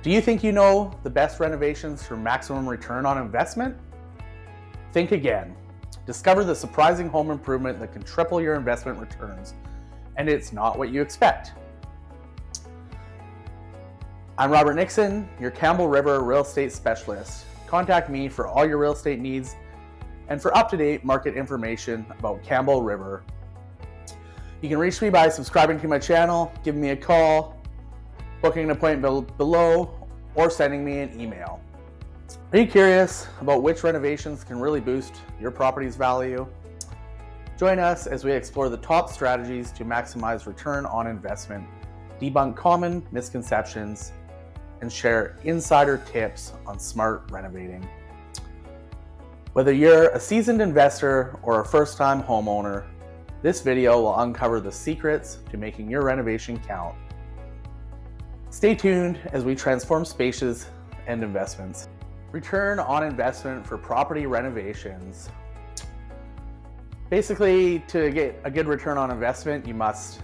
Do you think you know the best renovations for maximum return on investment? Think again. Discover the surprising home improvement that can triple your investment returns, and it's not what you expect. I'm Robert Nixon, your Campbell River real estate specialist. Contact me for all your real estate needs and for up-to-date market information about Campbell River. You can reach me by subscribing to my channel, giving me a call, booking an appointment below, or sending me an email. Are you curious about which renovations can really boost your property's value? Join us as we explore the top strategies to maximize return on investment, debunk common misconceptions, and share insider tips on smart renovating. Whether you're a seasoned investor or a first-time homeowner, this video will uncover the secrets to making your renovation count. Stay tuned as we transform spaces and investments. Return on investment for property renovations. Basically, to get a good return on investment, you must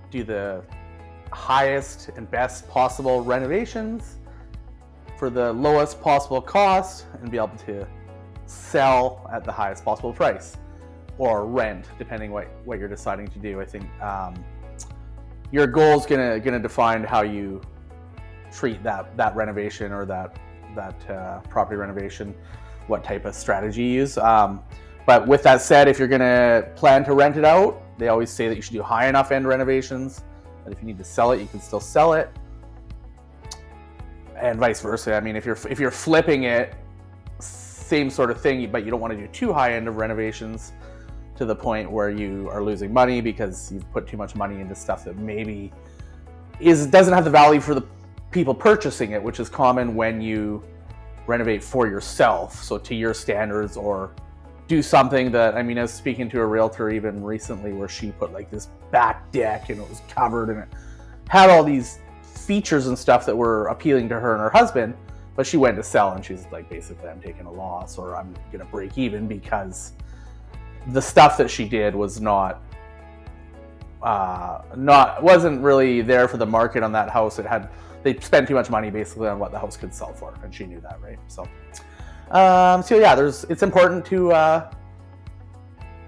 do the highest and best possible renovations for the lowest possible cost and be able to sell at the highest possible price, or rent, depending what you're deciding to do. I think your goal is gonna define how you treat that renovation or that property renovation, what type of strategy you use. But with that said, if you're gonna plan to rent it out, they always say that you should do high enough end renovations, that if you need to sell it, you can still sell it, and vice versa. I mean, if you're flipping it, same sort of thing, but you don't want to do too high end of renovations to the point where you are losing money because you've put too much money into stuff that maybe doesn't have the value for the people purchasing it, which is common when you renovate for yourself, so to your standards, or do something that, I mean, I was speaking to a realtor even recently where she put like this back deck and it was covered and it had all these features and stuff that were appealing to her and her husband, but she went to sell and she's like, basically, I'm taking a loss or I'm gonna break even because the stuff that she did was wasn't really there for the market on that house. They spent too much money basically on what the house could sell for, and she knew that, right? So yeah, it's important to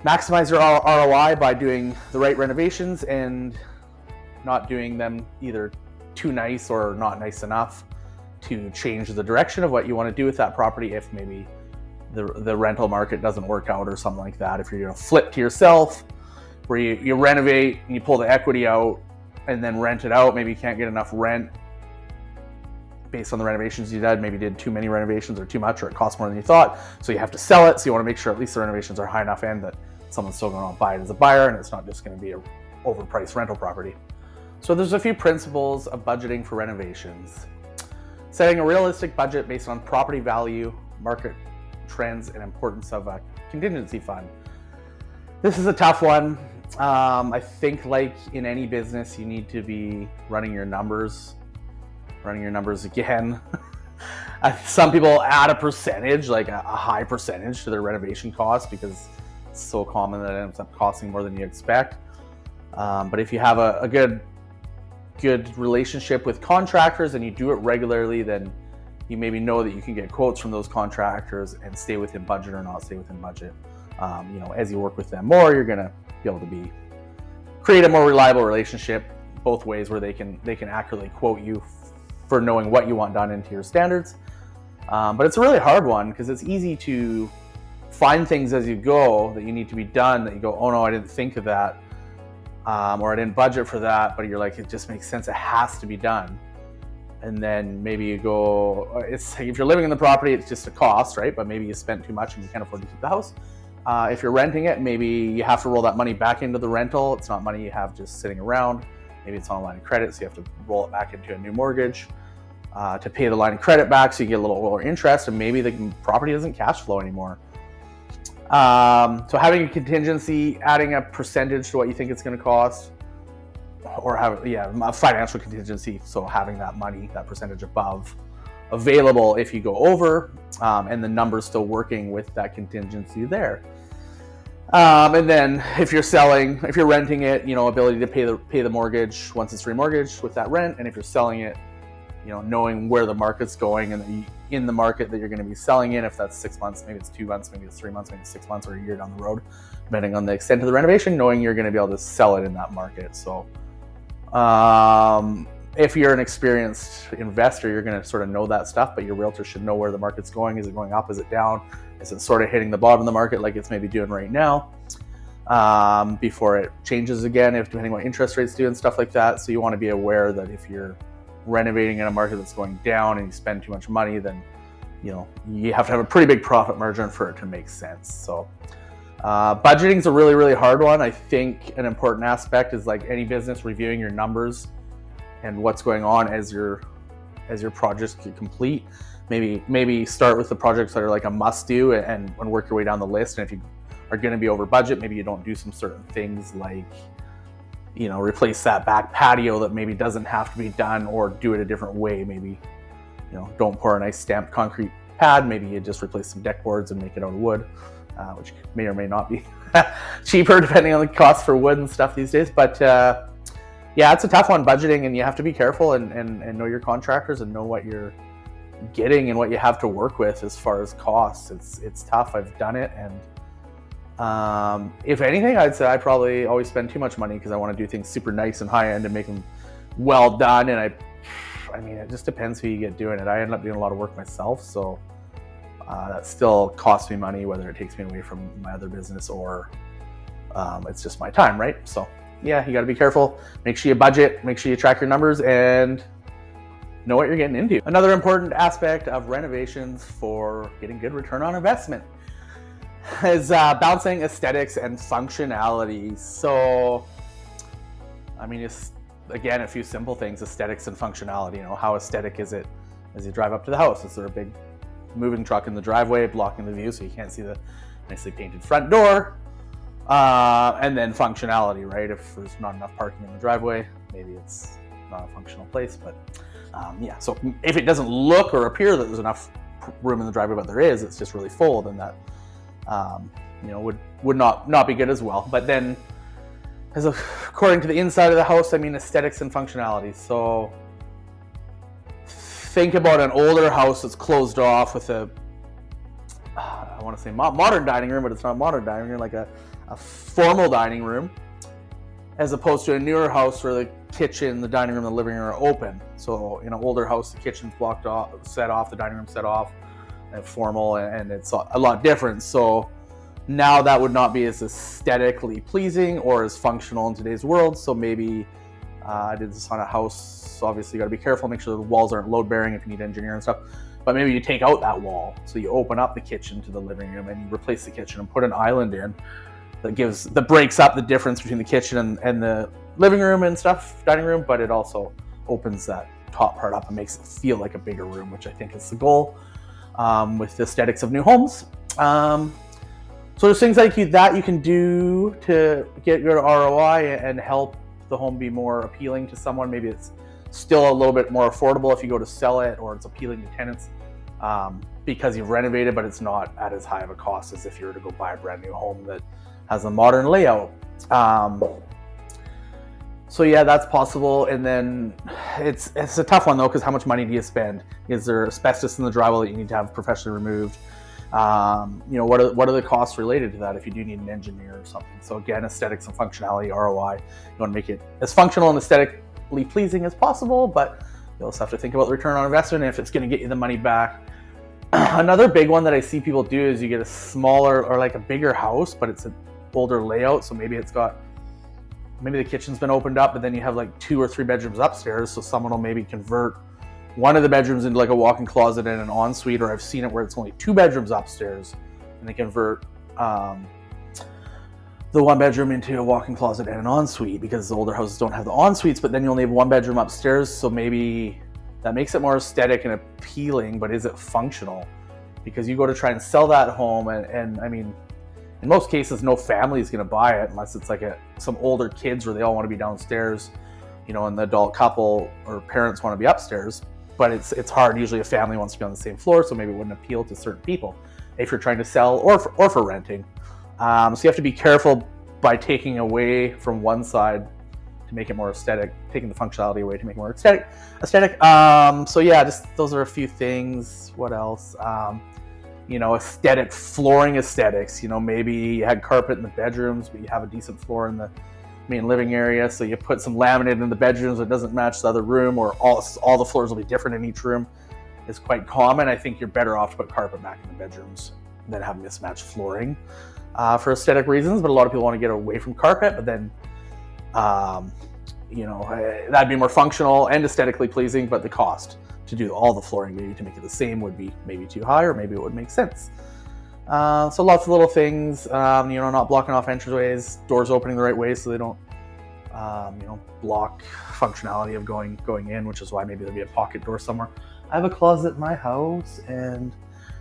maximize your ROI by doing the right renovations and not doing them either too nice or not nice enough to change the direction of what you want to do with that property if maybe the rental market doesn't work out or something like that. If you're going to flip to yourself, where you renovate and you pull the equity out and then rent it out, maybe you can't get enough rent based on the renovations you did, maybe did too many renovations or too much, or it costs more than you thought, so you have to sell it. So you want to make sure at least the renovations are high enough end that someone's still going to buy it as a buyer and it's not just going to be an overpriced rental property. So there's a few principles of budgeting for renovations. Setting a realistic budget based on property value, market trends, and importance of a contingency fund. This is a tough one. I think, like in any business, you need to be running your numbers again. Some people add a percentage, like a high percentage, to their renovation cost because it's so common that it ends up costing more than you expect. But if you have a good relationship with contractors and you do it regularly, then you maybe know that you can get quotes from those contractors and stay within budget or not stay within budget. As you work with them more, you're going to be able to create a more reliable relationship both ways, where they can accurately quote you for knowing what you want done into your standards. But it's a really hard one because it's easy to find things as you go that you need to be done that you go, oh no, I didn't think of that, or I didn't budget for that, but you're like, it just makes sense, it has to be done. And then maybe you go, it's like if you're living in the property, it's just a cost, right? But maybe you spent too much and you can't afford to keep the house. If you're renting it, maybe you have to roll that money back into the rental. It's not money you have just sitting around. Maybe it's on a line of credit, so you have to roll it back into a new mortgage to pay the line of credit back, so you get a little lower interest, and maybe the property doesn't cash flow anymore. So having a contingency, adding a percentage to what you think it's going to cost, or a financial contingency, so having that money, that percentage above, available if you go over, and the numbers still working with that contingency there. And then if you're renting it, ability to pay the mortgage once it's remortgaged with that rent. And if you're selling it, knowing where the market's going and that in the market that you're going to be selling in, if that's 6 months, maybe it's 2 months, maybe it's 3 months, maybe it's 6 months or a year down the road, depending on the extent of the renovation, knowing you're going to be able to sell it in that market. So if you're an experienced investor, you're going to sort of know that stuff, but your realtor should know where the market's going. Is it going up? Is it down? Is it sort of hitting the bottom of the market like it's maybe doing right now before it changes again, depending on what interest rates do and stuff like that. So you want to be aware that if you're renovating in a market that's going down and you spend too much money, then you have to have a pretty big profit margin for it to make sense. So budgeting is a really, really hard one. I think an important aspect is, like any business, reviewing your numbers and what's going on as your projects get complete. Maybe start with the projects that are like a must do and work your way down the list. And if you are going to be over budget, maybe you don't do some certain things like replace that back patio that maybe doesn't have to be done, or do it a different way. Maybe, don't pour a nice stamped concrete pad. Maybe you just replace some deck boards and make it out of wood, which may or may not be cheaper depending on the cost for wood and stuff these days. But yeah, it's a tough one, budgeting, and you have to be careful and know your contractors and know what you're getting and what you have to work with as far as costs. It's tough. I've done it, and if anything, I'd say I probably always spend too much money because I want to do things super nice and high end and make them well done. And I mean, it just depends who you get doing it. I end up doing a lot of work myself, so that still costs me money, whether it takes me away from my other business or it's just my time, right? So yeah, you got to be careful. Make sure you budget, make sure you track your numbers, and know what you're getting into. Another important aspect of renovations for getting good return on investment is balancing aesthetics and functionality. So, I mean, it's again a few simple things: aesthetics and functionality. How aesthetic is it as you drive up to the house? Is there a big moving truck in the driveway blocking the view so you can't see the nicely painted front door? And then functionality, right? If there's not enough parking in the driveway, maybe it's not a functional place. But yeah, so if it doesn't look or appear that there's enough room in the driveway, but there is, it's just really full, then that would not be good as well. But then, according to the inside of the house, I mean, aesthetics and functionality. So think about an older house that's closed off with I want to say modern dining room, but it's not a modern dining room, like a formal dining room, as opposed to a newer house where the kitchen, the dining room, the living room are open. So in an older house, the kitchen's blocked off, set off, the dining room set off, and formal, and it's a lot different. So now that would not be as aesthetically pleasing or as functional in today's world. So maybe I did this on a house, so obviously you got to be careful, make sure the walls aren't load bearing if you need to engineer and stuff. But maybe you take out that wall, so you open up the kitchen to the living room and you replace the kitchen and put an island in that breaks up the difference between the kitchen and the living room and stuff, dining room, but it also opens that top part up and makes it feel like a bigger room, which I think is the goal with the aesthetics of new homes. So there's things like that you can do to get your ROI and help the home be more appealing to someone. Maybe it's still a little bit more affordable if you go to sell it, or it's appealing to tenants because you've renovated, but it's not at as high of a cost as if you were to go buy a brand new home that has a modern layout. So yeah, that's possible. And then it's a tough one though, because how much money do you spend? Is there asbestos in the drywall that you need to have professionally removed? What are the costs related to that if you do need an engineer or something? So again, aesthetics and functionality, ROI. You want to make it as functional and aesthetically pleasing as possible, but you also have to think about the return on investment and if it's going to get you the money back. Another big one that I see people do is you get a smaller or like a bigger house, but it's an older layout. So maybe the kitchen's been opened up, but then you have like 2 or 3 bedrooms upstairs. So someone will maybe convert one of the bedrooms into like a walk-in closet and an ensuite, or I've seen it where it's only 2 bedrooms upstairs and they convert the 1 bedroom into a walk-in closet and an ensuite, because the older houses don't have the ensuites, but then you only have 1 bedroom upstairs. So maybe that makes it more aesthetic and appealing, but is it functional? Because you go to try and sell that home and I mean, in most cases, no family is going to buy it unless it's like some older kids where they all want to be downstairs, and the adult couple or parents want to be upstairs. But it's hard. Usually a family wants to be on the same floor, so maybe it wouldn't appeal to certain people if you're trying to sell or for renting. So you have to be careful by taking away from one side to make it more aesthetic, taking the functionality away to make it more aesthetic. So yeah, just those are a few things. What else? Aesthetic, flooring aesthetics. Maybe you had carpet in the bedrooms, but you have a decent floor in the main living area, so you put some laminate in the bedrooms that doesn't match the other room, or all the floors will be different in each room. Is quite common. I think you're better off to put carpet back in the bedrooms than have mismatched flooring for aesthetic reasons. But a lot of people want to get away from carpet, but then that'd be more functional and aesthetically pleasing, but the cost to do all the flooring maybe to make it the same would be maybe too high, or maybe it would make sense. So lots of little things, not blocking off entryways, doors opening the right way so they don't, block functionality of going in, which is why maybe there'll be a pocket door somewhere. I have a closet in my house, and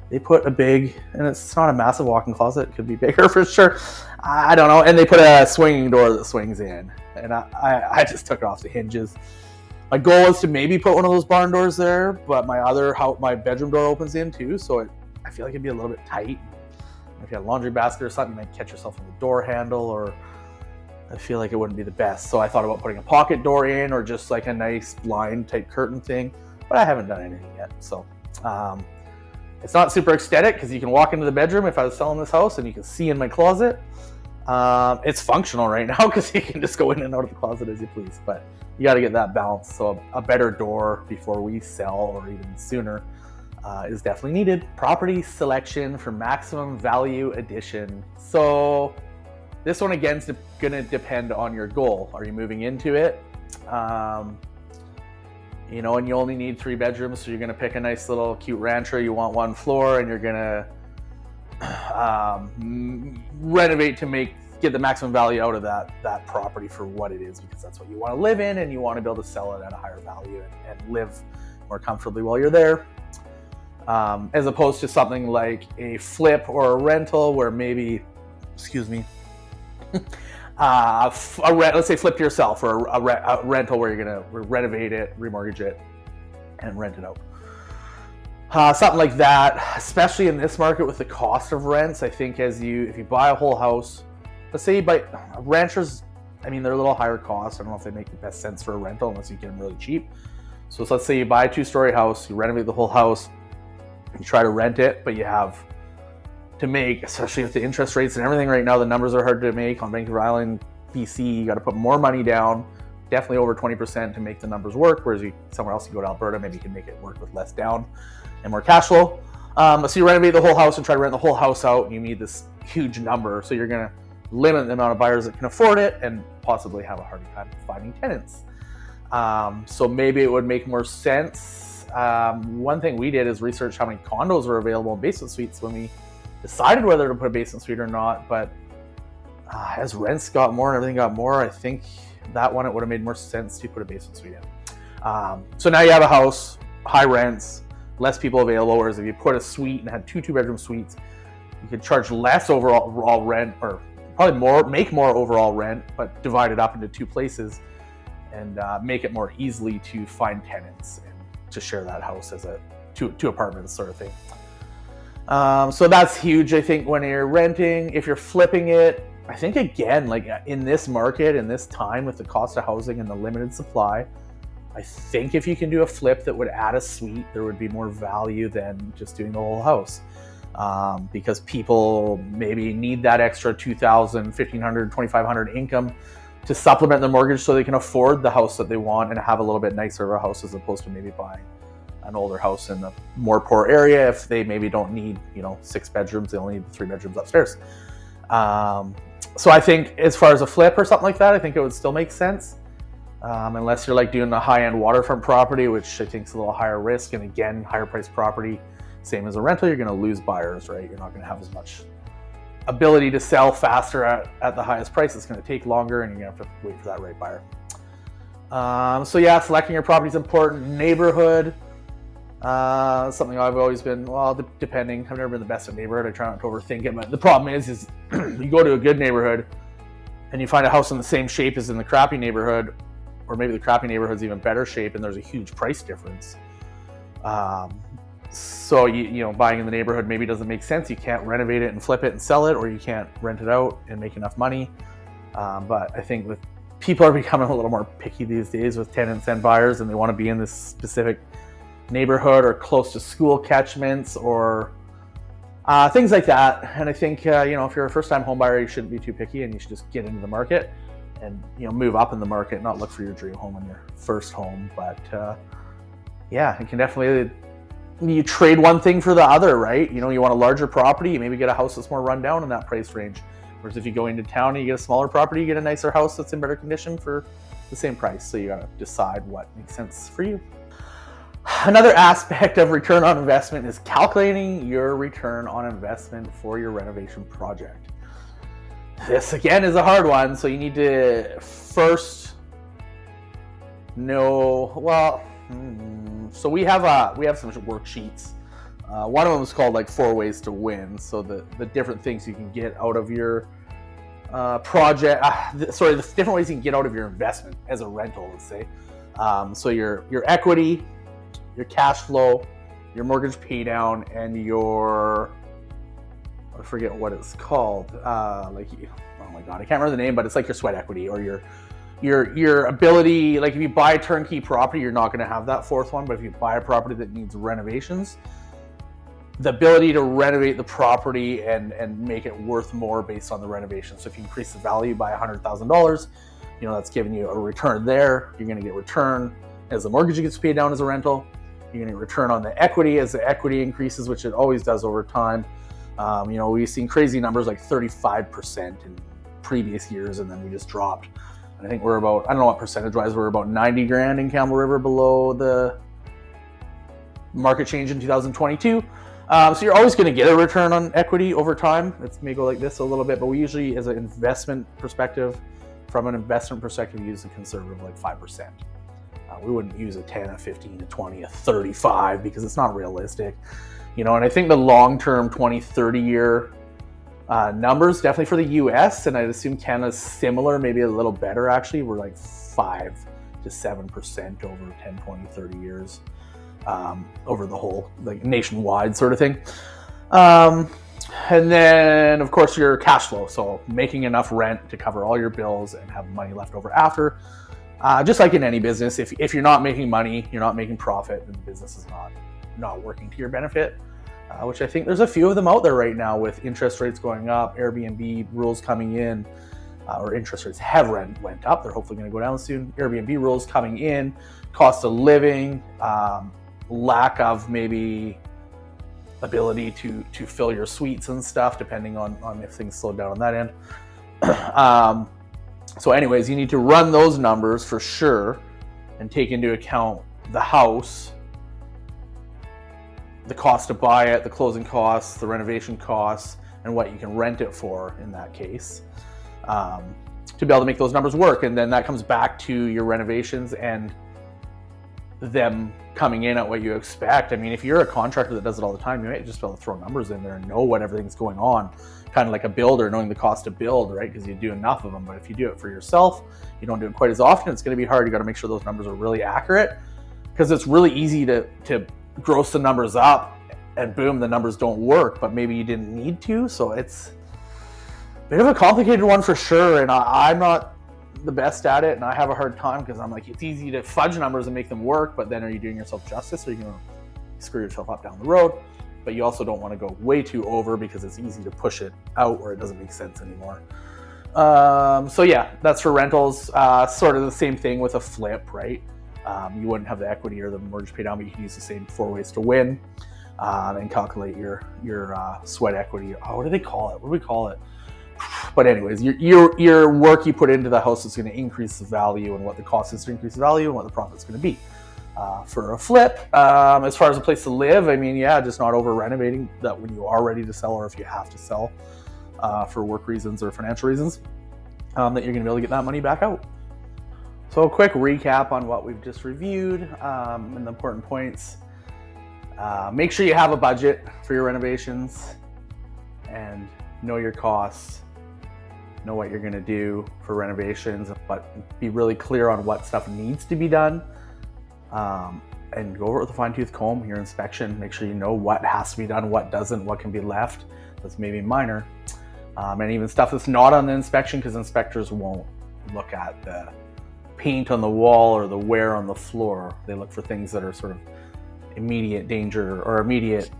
they put and it's not a massive walk-in closet, it could be bigger for sure. I don't know. And they put a swinging door that swings in, and I just took it off the hinges. My goal is to maybe put one of those barn doors there, but my bedroom door opens in too, so I feel like it'd be a little bit tight. If you had a laundry basket or something, you might catch yourself on the door handle, or I feel like it wouldn't be the best. So I thought about putting a pocket door in, or just like a nice blind type curtain thing, but I haven't done anything yet. So it's not super aesthetic because you can walk into the bedroom if I was selling this house and you can see in my closet. It's functional right now because you can just go in and out of the closet as you please, but you got to get that balance. So a better door before we sell, or even sooner, is definitely needed. Property selection for maximum value addition. So this one again is going to depend on your goal. Are you moving into it? And you only need 3 bedrooms, so you're going to pick a nice little cute rancher. You want 1 floor, and you're going to renovate to get the maximum value out of that property for what it is, because that's what you want to live in, and you want to be able to sell it at a higher value and live more comfortably while you're there. As opposed to something like a flip or a rental where maybe, let's say flip to yourself, or a rental where you're going to renovate it, remortgage it, and rent it out. Something like that, especially in this market with the cost of rents. I think if you buy a whole house, let's say you buy ranchers, they're a little higher cost. I don't know if they make the best sense for a rental unless you get them really cheap. So let's say you buy a 2-story house, you renovate the whole house, you try to rent it, but you have to make, especially with the interest rates and everything right now, the numbers are hard to make on Vancouver Island, BC. You got to put more money down, definitely over 20% to make the numbers work. Whereas somewhere else, you go to Alberta, maybe you can make it work with less down and more cash flow. So you renovate the whole house and try to rent the whole house out, and you need this huge number. So you're going to limit the amount of buyers that can afford it and possibly have a harder time finding tenants. So maybe it would make more sense. One thing we did is research how many condos were available in basement suites when we decided whether to put a basement suite or not. But as rents got more and everything got more, I think that one, it would have made more sense to put a basement suite in. So now you have a house, high rents, less people available. Whereas if you put a suite and had 2 2-bedroom suites, you could charge less overall rent, or probably make more overall rent, but divide it up into 2 places and make it more easily to find tenants and to share that house as a two apartments sort of thing. So that's huge, I think, when you're renting. If you're flipping it, I think, again, like in this market, in this time with the cost of housing and the limited supply, I think if you can do a flip that would add a suite, there would be more value than just doing the whole house. Because people maybe need that extra $2,000, $1,500, $2,500 income to supplement their mortgage so they can afford the house that they want and have a little bit nicer of a house, as opposed to maybe buying an older house in a more poor area if they maybe don't need 6 bedrooms, they only need 3 bedrooms upstairs. So I think as far as a flip or something like that, I think it would still make sense. Unless you're like doing the high-end waterfront property, which I think is a little higher risk, and again, higher priced property, same as a rental, you're going to lose buyers, right? You're not going to have as much ability to sell faster at the highest price. It's going to take longer, and you're going to have to wait for that right buyer. So yeah, selecting your property is important. Neighborhood, something I've always been, depending. I've never been the best at neighborhood. I try not to overthink it, but the problem is you go to a good neighborhood and you find a house in the same shape as in the crappy neighborhood, or maybe the crappy neighborhood's even better shape, and there's a huge price difference. So buying in the neighborhood maybe doesn't make sense. You can't renovate it and flip it and sell it, or you can't rent it out and make enough money. But I think with people are becoming a little more picky these days with tenants and buyers, and they want to be in this specific neighborhood or close to school catchments or things like that. And I think if you're a first-time home buyer, you shouldn't be too picky, and you should just get into the market and move up in the market, not look for your dream home in your first home. But it can definitely, you trade one thing for the other, right? You want a larger property, you maybe get a house that's more run down in that price range. Whereas if you go into town and you get a smaller property, you get a nicer house that's in better condition for the same price. So you got to decide what makes sense for you. Another aspect of return on investment is calculating your return on investment for your renovation project. This again is a hard one, so you need to first know, so we have some worksheets. One of them is called like 4 ways to win. So the different things you can get out of your project, the different ways you can get out of your investment as a rental, let's say. So your equity, your cash flow, your mortgage pay down, and I forget what it's called. Oh my God, I can't remember the name, but it's like your sweat equity or your ability. Like if you buy a turnkey property, you're not going to have that fourth one. But if you buy a property that needs renovations, the ability to renovate the property and make it worth more based on the renovation. So if you increase the value by $100,000, that's giving you a return there. You're going to get return as the mortgage gets paid down as a rental. You're going to get return on the equity as the equity increases, which it always does over time. We've seen crazy numbers like 35% in previous years, and then we just dropped. And I think we're about, I don't know what percentage-wise, we're about 90 grand in Campbell River below the market change in 2022. So you're always going to get a return on equity over time. It may go like this a little bit, but we usually, as an investment perspective, use a conservative like 5%. We wouldn't use a 10, a 15, a 20, a 35 because it's not realistic. And I think the long-term 20, 30-year numbers, definitely for the US, and I'd assume Canada's similar, maybe a little better actually, we're like 5 to 7% over 10, 20, 30 years. Over the whole, like nationwide sort of thing. And then of course your cash flow. So making enough rent to cover all your bills and have money left over after. Just like in any business, if you're not making money, you're not making profit, then the business is not working to your benefit. Which I think there's a few of them out there right now with interest rates going up, Airbnb rules coming in, or interest rates went up. They're hopefully going to go down soon. Airbnb rules coming in, cost of living, lack of maybe ability to fill your suites and stuff, depending on if things slow down on that end. So anyways, you need to run those numbers for sure and take into account the house, the cost to buy it, the closing costs, the renovation costs, and what you can rent it for in that case, to be able to make those numbers work. And then that comes back to your renovations and them coming in at what you expect. I mean, if you're a contractor that does it all the time, you might just be able to throw numbers in there and know what everything's going on, kind of like a builder knowing the cost to build, right? Because you do enough of them. But if you do it for yourself, you don't do it quite as often, it's going to be hard. You got to make sure those numbers are really accurate, because it's really easy to gross the numbers up and boom, the numbers don't work, but maybe you didn't need to. So it's a bit of a complicated one for sure, and I'm not the best at it, and I have a hard time because I'm like, it's easy to fudge numbers and make them work, but then are you doing yourself justice, or are you going to screw yourself up down the road? But you also don't want to go way too over because it's easy to push it out where it doesn't make sense anymore. So yeah, that's for rentals. Sort of the same thing with a flip, right? You wouldn't have the equity or the mortgage pay down, but you can use the same 4 ways to win, and calculate your sweat equity. What do they call it? What do we call it? But anyways, your work you put into the house is going to increase the value, and what the cost is to increase the value, and what the profit's going to be. For a flip, as far as a place to live, I mean, yeah, just not over renovating that when you are ready to sell, or if you have to sell for work reasons or financial reasons, that you're going to be able to get that money back out. So a quick recap on what we've just reviewed, and the important points. Make sure you have a budget for your renovations and know your costs, know what you're going to do for renovations, but be really clear on what stuff needs to be done, and go over it with a fine-tooth comb. Your inspection, make sure you know what has to be done, what doesn't, what can be left that's maybe minor, and even stuff that's not on the inspection, because inspectors won't look at the paint on the wall or the wear on the floor. They look for things that are sort of immediate danger or immediate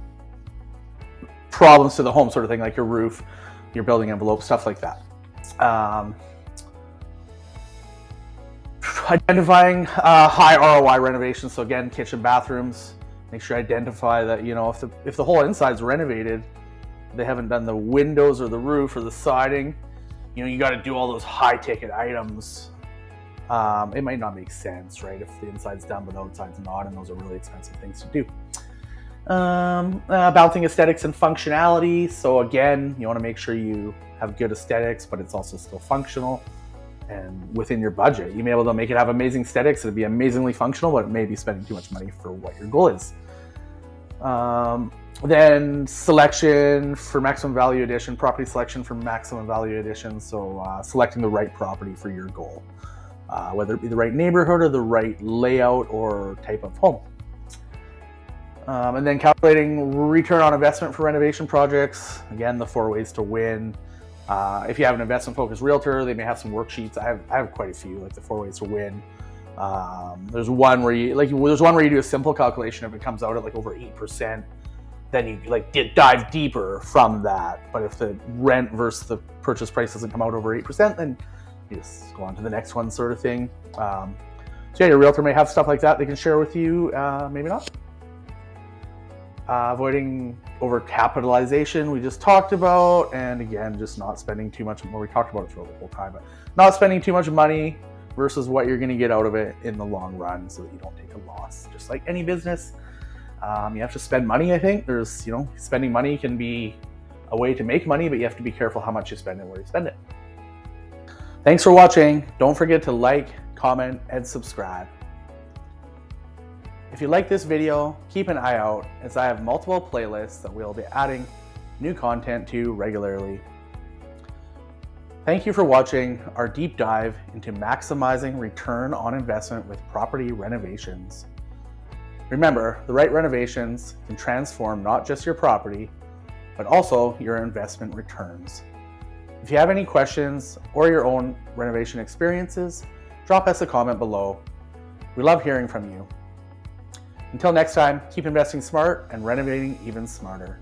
problems to the home, sort of thing, like your roof, your building envelope, stuff like that. Identifying high ROI renovations. So again, kitchen, bathrooms, make sure you identify that, you know, if the whole inside's renovated, they haven't done the windows or the roof or the siding, you know, you got to do all those high ticket items. It might not make sense, right? If the inside's done but the outside's not, and those are really expensive things to do. Balancing aesthetics and functionality. So again, you want to make sure you have good aesthetics, but it's also still functional and within your budget. You may be able to make it have amazing aesthetics, it'd be amazingly functional, but it may be spending too much money for what your goal is. Then selection for maximum value addition, property selection for maximum value addition. So selecting the right property for your goal, whether it be the right neighborhood or the right layout or type of home. And then calculating return on investment for renovation projects. Again, the 4 ways to win. If you have an investment focused realtor, they may have some worksheets. I have quite a few, like the 4 ways to win. There's one where you do a simple calculation. If it comes out at like over 8%, then you like dive deeper from that. But if the rent versus the purchase price doesn't come out over 8%, then you just go on to the next one, sort of thing. So yeah, your realtor may have stuff like that they can share with you, maybe not. Avoiding overcapitalization, we just talked about, and again, just not spending too much. Well, we talked about it throughout the whole time, but not spending too much money versus what you're going to get out of it in the long run, so that you don't take a loss. Just like any business, you have to spend money. I think there's, you know, spending money can be a way to make money, but you have to be careful how much you spend and where you spend it. Thanks for watching. Don't forget to like, comment, and subscribe. If you like this video, keep an eye out, as I have multiple playlists that we'll be adding new content to regularly. Thank you for watching our deep dive into maximizing return on investment with property renovations. Remember, the right renovations can transform not just your property, but also your investment returns. If you have any questions or your own renovation experiences, drop us a comment below. We love hearing from you. Until next time, keep investing smart and renovating even smarter.